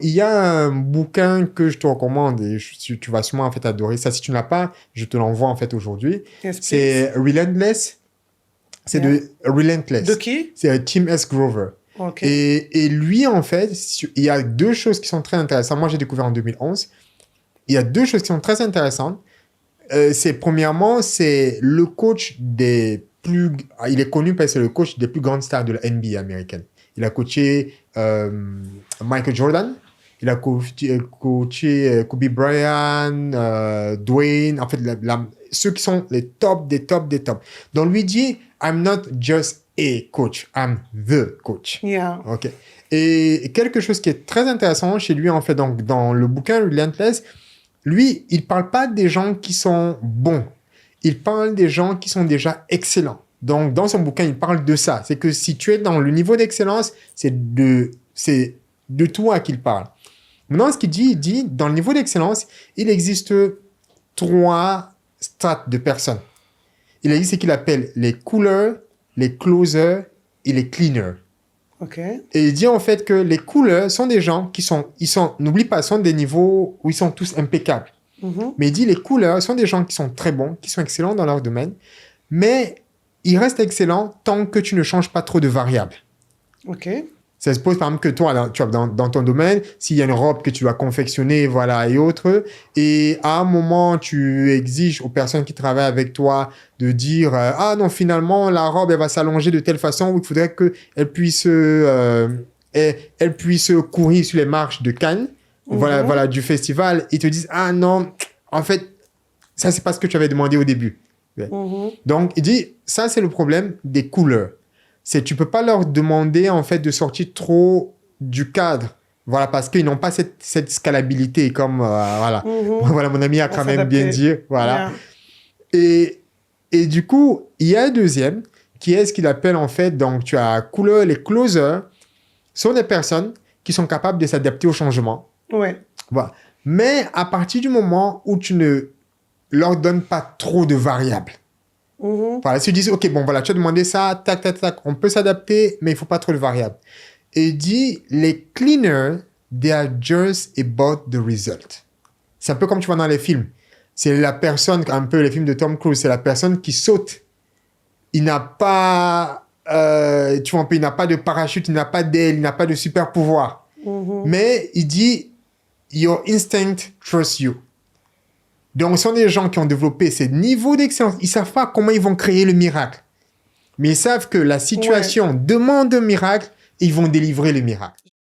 Il y a un bouquin que je te recommande et tu vas sûrement en fait adorer ça. Si tu ne l'as pas, je te l'envoie en fait aujourd'hui. Yes, C'est Relentless. C'est Yeah. de Relentless. De qui? C'est Tim S. Grover. Ok. Et lui, en fait, il y a deux choses qui sont très intéressantes. Moi, j'ai découvert en 2011. Il y a deux choses qui sont très intéressantes. Premièrement, c'est le coach des plus... Il est connu parce que c'est le coach des plus grandes stars de la NBA américaine. Il a coaché Michael Jordan. Il a coaché Kobe Bryant, Dwayne. En fait, ceux qui sont les tops des tops des tops. Donc, lui dit, I'm not just a coach, I'm the coach. Yeah. OK. Et quelque chose qui est très intéressant chez lui, en fait, donc, dans le bouquin Relentless, lui, il parle pas des gens qui sont bons. Il parle des gens qui sont déjà excellents. Donc, dans son bouquin, il parle de ça. C'est que si tu es dans le niveau d'excellence, c'est de toi qu'il parle. Maintenant, ce qu'il dit, il dit, dans le niveau d'excellence, il existe 3 strates de personnes. Il existe ce qu'il appelle les coolers, les closers et les cleaners. Ok. Et il dit en fait que les coolers sont des gens qui sont, n'oublie pas, sont des niveaux où ils sont tous impeccables. Mhm. Mais il dit les coolers sont des gens qui sont très bons, qui sont excellents dans leur domaine, mais ils restent excellents tant que tu ne changes pas trop de variables. Ok. Ça suppose par exemple que toi, tu vois, dans ton domaine, s'il y a une robe que tu vas confectionner, voilà, et autres, et à un moment, tu exiges aux personnes qui travaillent avec toi de dire ah non, finalement, la robe, elle va s'allonger de telle façon où il faudrait qu'elle puisse, elle puisse courir sur les marches de Cannes, voilà, du festival. Ils te disent ah non, en fait, ça, c'est pas ce que tu avais demandé au début. Donc, il dit ça, c'est le problème des couleurs. C'est tu peux pas leur demander en fait de sortir trop du cadre, voilà, parce qu'ils n'ont pas cette scalabilité comme voilà. Voilà, mon ami a quand même bien dit, voilà. Yeah. Et du coup, il y a un deuxième qui est ce qu'il appelle en fait, donc tu as couleur, les closers sont des personnes qui sont capables de s'adapter au changement. Ouais. Voilà. Mais à partir du moment où tu ne leur donnes pas trop de variables. Voilà, si tu dis, OK, bon, voilà, tu as demandé ça, tac, tac, tac, on peut s'adapter, mais il ne faut pas trop de variables. Et il dit, les cleaners, they are just about the result. C'est un peu comme tu vois dans les films. C'est la personne, un peu les films de Tom Cruise, c'est la personne qui saute. Il n'a pas, tu vois un peu, il n'a pas de parachute, il n'a pas d'aile, il n'a pas de super pouvoir. Mais il dit, your instinct trusts you. Donc, ce sont des gens qui ont développé ces niveaux d'excellence. Ils ne savent pas comment ils vont créer le miracle. Mais ils savent que la situation demande un miracle et ils vont délivrer le miracle.